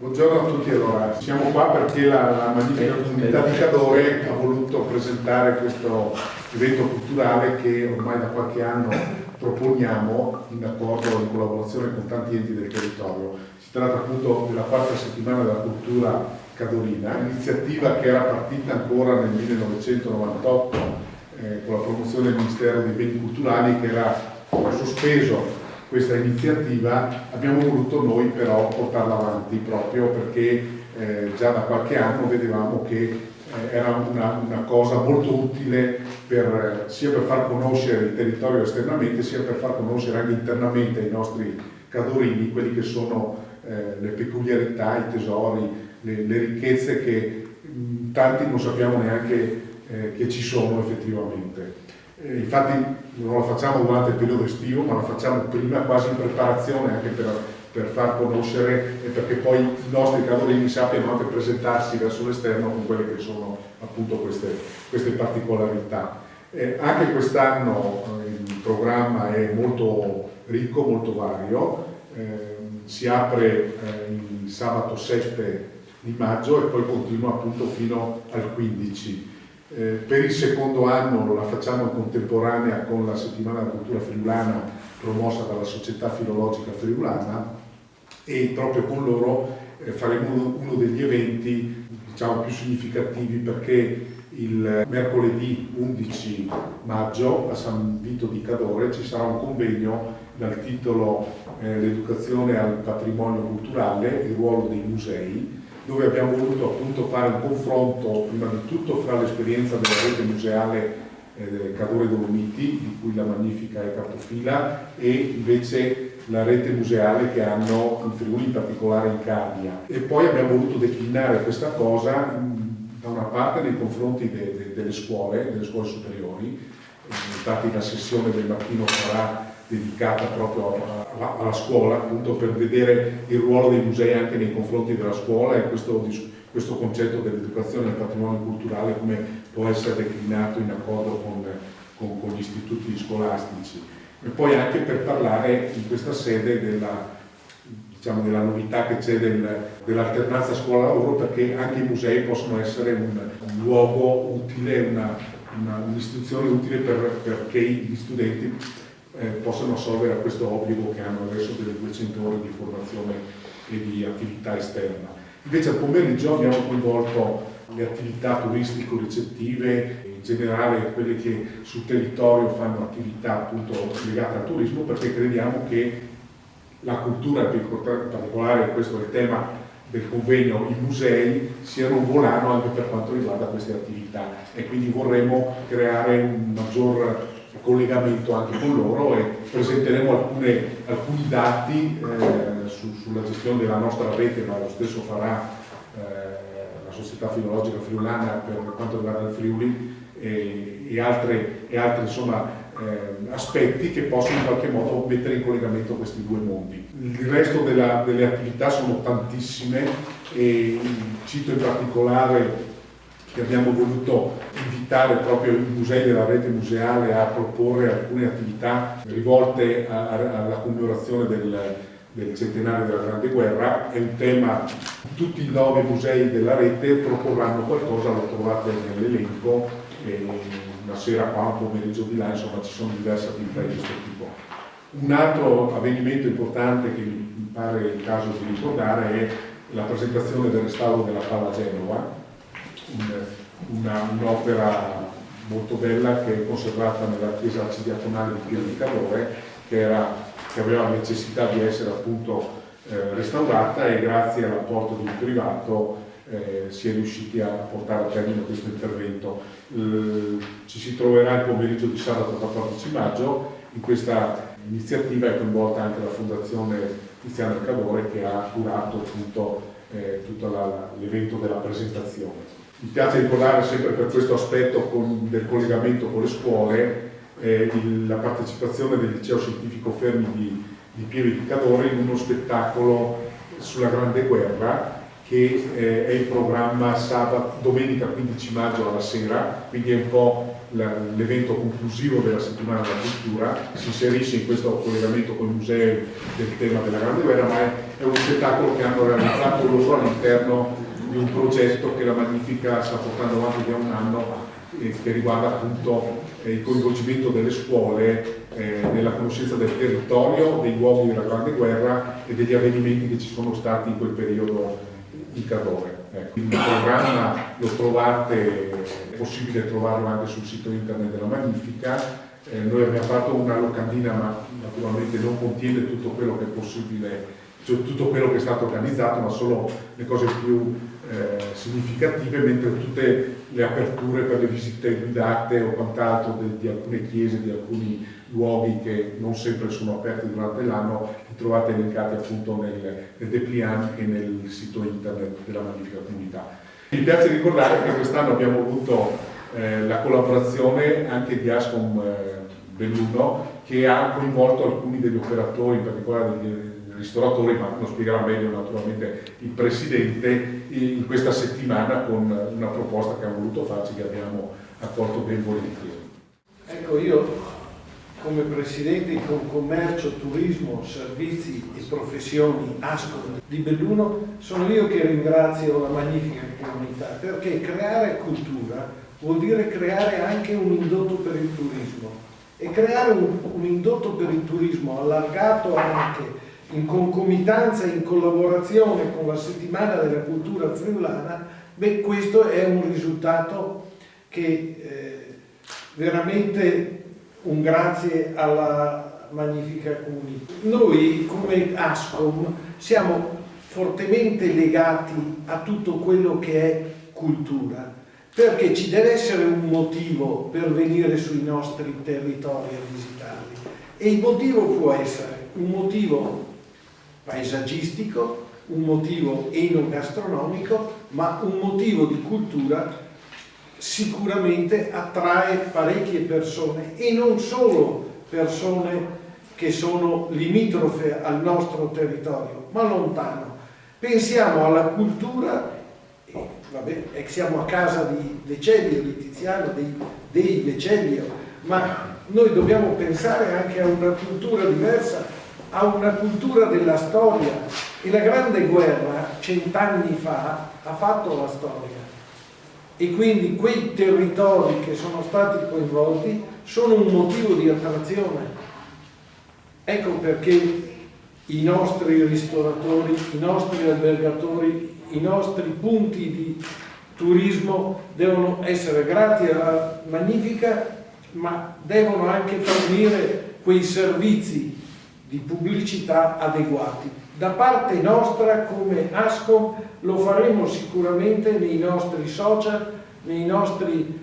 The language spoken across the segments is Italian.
Buongiorno a tutti, allora siamo qua perché la magnifica comunità di Cadore ha voluto presentare questo evento culturale che ormai da qualche anno proponiamo in accordo e in collaborazione con tanti enti del territorio. Si tratta appunto della quarta settimana della cultura cadorina, iniziativa che era partita ancora nel 1998 con la promozione del Ministero dei Beni Culturali, che era sospeso questa iniziativa. Abbiamo voluto noi però portarla avanti proprio perché già da qualche anno vedevamo che era una cosa molto utile sia per far conoscere il territorio esternamente, sia per far conoscere anche internamente ai nostri cadorini quelli che sono le peculiarità, i tesori, le ricchezze che tanti non sappiamo neanche che ci sono effettivamente. Infatti non la facciamo durante il periodo estivo, ma la facciamo prima, quasi in preparazione anche per far conoscere e perché poi i nostri cadorini sappiano anche presentarsi verso l'esterno con quelle che sono appunto queste particolarità. Anche quest'anno il programma è molto ricco, molto vario, si apre il sabato 7 di maggio e poi continua appunto fino al 15. Per il secondo anno la facciamo in contemporanea con la settimana della cultura friulana promossa dalla Società Filologica Friulana, e proprio con loro faremo uno degli eventi diciamo più significativi, perché il mercoledì 11 maggio a San Vito di Cadore ci sarà un convegno dal titolo L'educazione al patrimonio culturale, il ruolo dei musei, dove abbiamo voluto appunto fare un confronto prima di tutto fra l'esperienza della rete museale Cadore Dolomiti, di cui la Magnifica è capofila, e invece la rete museale che hanno in Friuli, in particolare in Carnia. E poi abbiamo voluto declinare questa cosa da una parte nei confronti delle scuole superiori. Infatti la sessione del mattino sarà dedicata proprio alla scuola, appunto per vedere il ruolo dei musei anche nei confronti della scuola e questo concetto dell'educazione al patrimonio culturale come può essere declinato in accordo con gli istituti scolastici. E poi anche per parlare in questa sede della novità che c'è dell'alternanza scuola-lavoro, perché anche i musei possono essere un luogo utile, un'istituzione utile perché gli studenti possano assolvere a questo obbligo che hanno adesso delle 200 ore di formazione e di attività esterna. Invece al pomeriggio abbiamo coinvolto le attività turistico-ricettive, in generale quelle che sul territorio fanno attività appunto legate al turismo, perché crediamo che la cultura, in particolare questo è il tema del convegno, i musei siano un volano anche per quanto riguarda queste attività, e quindi vorremmo creare un maggior collegamento anche con loro, e presenteremo alcuni dati sulla gestione della nostra rete, ma lo stesso farà la Società Filologica Friulana per quanto riguarda il Friuli, e altri insomma, aspetti che possono in qualche modo mettere in collegamento questi due mondi. Il resto delle attività sono tantissime, e cito in particolare che abbiamo voluto invitare proprio i musei della rete museale a proporre alcune attività rivolte alla commemorazione del centenario della Grande Guerra. È un tema, tutti i 9 musei della rete proporranno qualcosa, lo trovate nell'elenco, una sera qua, un pomeriggio di là, insomma ci sono diverse attività di questo tipo. Un altro avvenimento importante che mi pare il caso di ricordare è la presentazione del restauro della Palla Genova, un'opera molto bella che è conservata nella chiesa arcidiaconale di Pieve di Cadore, che aveva necessità di essere appunto restaurata, e grazie all'apporto di un privato si è riusciti a portare a termine questo intervento. Ci si troverà il pomeriggio di sabato 14 maggio. In questa iniziativa è coinvolta anche la Fondazione Tiziano Cadore, che ha curato appunto tutto l'evento della presentazione. Mi piace ricordare sempre per questo aspetto del collegamento con le scuole la partecipazione del Liceo Scientifico Fermi di Pieve di Cadore in uno spettacolo sulla Grande Guerra, che è in programma domenica 15 maggio alla sera, quindi è un po' l'evento conclusivo della settimana della cultura. Si inserisce in questo collegamento con il museo del tema della Grande Guerra, ma è uno spettacolo che hanno realizzato loro all'interno di un progetto che la Magnifica sta portando avanti da un anno, che riguarda appunto il coinvolgimento delle scuole nella conoscenza del territorio, dei luoghi della Grande Guerra e degli avvenimenti che ci sono stati in quel periodo in Cadore. Ecco. Il programma lo trovate, è possibile trovarlo anche sul sito internet della Magnifica. Noi abbiamo fatto una locandina, ma naturalmente non contiene tutto quello che è possibile, cioè tutto quello che è stato organizzato, ma solo le cose più significative, mentre tutte le aperture per le visite guidate o quant'altro di alcune chiese, di alcuni luoghi che non sempre sono aperti durante l'anno, li trovate elencati appunto nel dépliant e nel sito internet della Magnifica Comunità. Mi piace ricordare che quest'anno abbiamo avuto la collaborazione anche di Ascom Belluno, che ha coinvolto alcuni degli operatori, in particolare degli ristoratori, ma lo spiegherà meglio naturalmente il Presidente, in questa settimana con una proposta che ha voluto farci, che abbiamo accolto ben volentieri. Ecco, io come Presidente di Commercio, Turismo, Servizi e Professioni Ascom di Belluno, sono io che ringrazio la Magnifica Comunità, perché creare cultura vuol dire creare anche un indotto per il turismo, e creare un indotto per il turismo allargato anche in concomitanza e in collaborazione con la settimana della cultura friulana, beh, questo è un risultato che veramente un grazie alla Magnifica Comunità. Noi come Ascom siamo fortemente legati a tutto quello che è cultura, perché ci deve essere un motivo per venire sui nostri territori a visitarli, e il motivo può essere un motivo paesaggistico, un motivo enogastronomico, ma un motivo di cultura sicuramente attrae parecchie persone, e non solo persone che sono limitrofe al nostro territorio, ma lontano. Pensiamo alla cultura, siamo a casa di Decellio, di Tiziano, dei Decellio, ma noi dobbiamo pensare anche a una cultura diversa, a una cultura della storia, e la Grande Guerra 100 anni fa ha fatto la storia, e quindi quei territori che sono stati coinvolti sono un motivo di attrazione. Ecco perché i nostri ristoratori, i nostri albergatori, i nostri punti di turismo devono essere grati alla Magnifica, ma devono anche fornire quei servizi di pubblicità adeguati. Da parte nostra come Ascom lo faremo sicuramente nei nostri social, nei nostri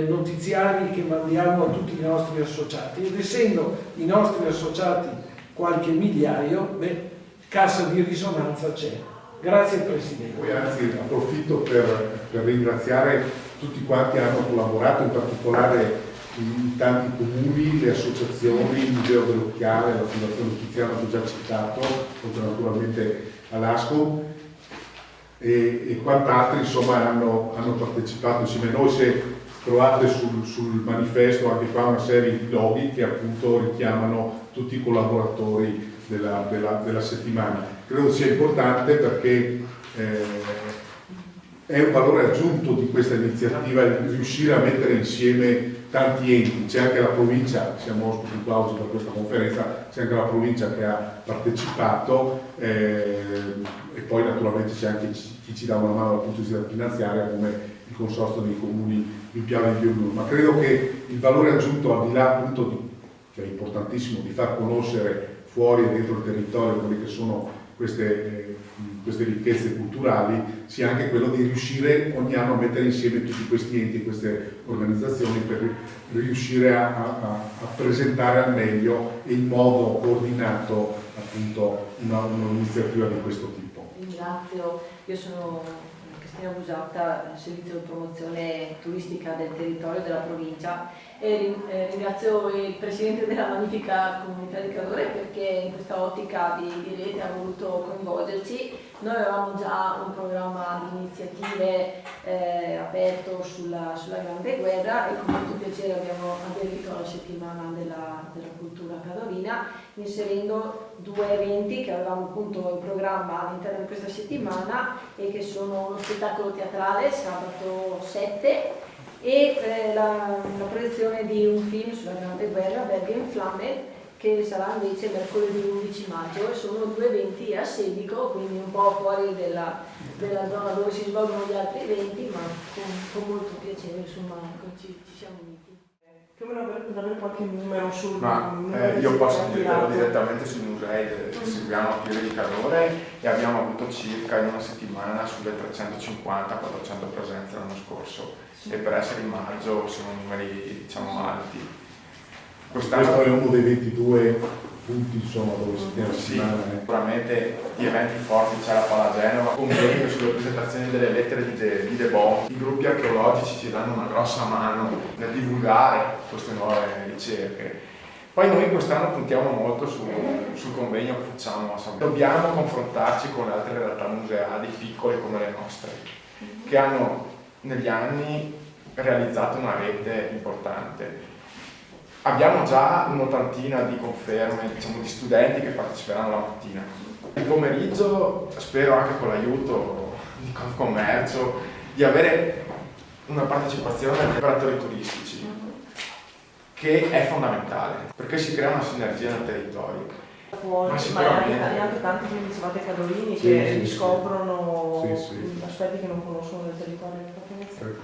notiziari che mandiamo a tutti i nostri associati, ed essendo i nostri associati qualche migliaio, cassa di risonanza c'è. Grazie Presidente. Poi anzi approfitto per ringraziare tutti quanti hanno collaborato, in particolare in tanti comuni, le associazioni, il Museo dell'Occhiale, la Fondazione Tiziano che ho già citato, oltre naturalmente all'Ascom, e quant'altri insomma hanno partecipato insieme a noi. Se trovate sul manifesto anche qua una serie di loghi che appunto richiamano tutti i collaboratori della settimana. Credo sia importante perché è un valore aggiunto di questa iniziativa riuscire a mettere insieme tanti enti. C'è anche la provincia, siamo ospiti qua oggi per questa conferenza, c'è anche la provincia che ha partecipato, e poi naturalmente c'è anche chi ci dà una mano dal punto di vista finanziario come il consorzio dei comuni di Piave e di Belluno. Ma credo che il valore aggiunto, al di là appunto che è importantissimo, di far conoscere fuori e dentro il territorio quelle che sono queste ricchezze culturali, sia anche quello di riuscire ogni anno a mettere insieme tutti questi enti e queste organizzazioni per riuscire a presentare al meglio e in modo coordinato appunto un'iniziativa di questo tipo. Ringrazio, io sono Cristina Busatta, servizio di promozione turistica del territorio della provincia, e ringrazio il Presidente della Magnifica Comunità di Cadore perché in questa ottica di rete ha voluto coinvolgerci, Noi avevamo già un programma di iniziative aperto sulla Grande Guerra e con molto piacere abbiamo aderito alla settimana della cultura cadorina, inserendo 2 eventi che avevamo appunto in programma all'interno di questa settimana e che sono uno spettacolo teatrale sabato 7 e la proiezione di un film sulla Grande Guerra, Bergen in Flamme, che sarà invece mercoledì 11 maggio e sono 2 eventi a Sevico, quindi un po' fuori della zona dove si svolgono gli altri eventi, ma con molto piacere insomma ci siamo uniti. Più o meno per avere qualche numero sul... Io posso dirtelo direttamente sui musei che seguiamo a Pieve di Cadore e abbiamo avuto circa in una settimana sulle 350-400 presenze l'anno scorso e per essere in maggio sono numeri diciamo alti. Questo è uno dei 22 punti insomma, dove si tiene la settimana. Sicuramente gli eventi forti c'è la Pala Genova, convegno sulle presentazioni delle lettere di De Bon. I gruppi archeologici ci danno una grossa mano nel divulgare queste nuove ricerche. Poi noi quest'anno puntiamo molto sul convegno che facciamo a San Benedetto. Dobbiamo confrontarci con altre realtà museali piccole come le nostre, che hanno negli anni realizzato una rete importante. Abbiamo già un'ottantina di conferme, diciamo, di studenti che parteciperanno la mattina. Il pomeriggio spero anche con l'aiuto di Confcommercio di avere una partecipazione degli operatori turistici, che è fondamentale, perché si crea una sinergia nel territorio. Ma anche tanti, come dicevate, cadorini che riscoprono aspetti che non conoscono del territorio.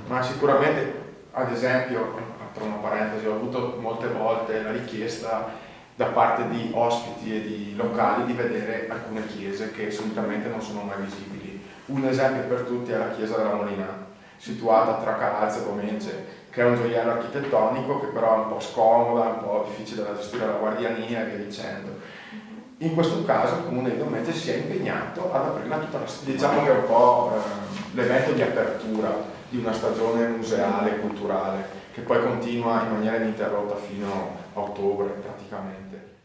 Ma sicuramente, ad esempio, tra una parentesi, ho avuto molte volte la richiesta da parte di ospiti e di locali di vedere alcune chiese che solitamente non sono mai visibili. Un esempio per tutti è la chiesa della Molinà, situata tra Calazzo e Domenge, che è un gioiello architettonico che però è un po' scomoda, un po' difficile da gestire alla guardiania e via dicendo. In questo caso il Comune di Domenge si è impegnato ad aprirla tutta la settimana. Diciamo che è un po' l'evento di apertura di una stagione museale, culturale, che poi continua in maniera ininterrotta fino a ottobre praticamente.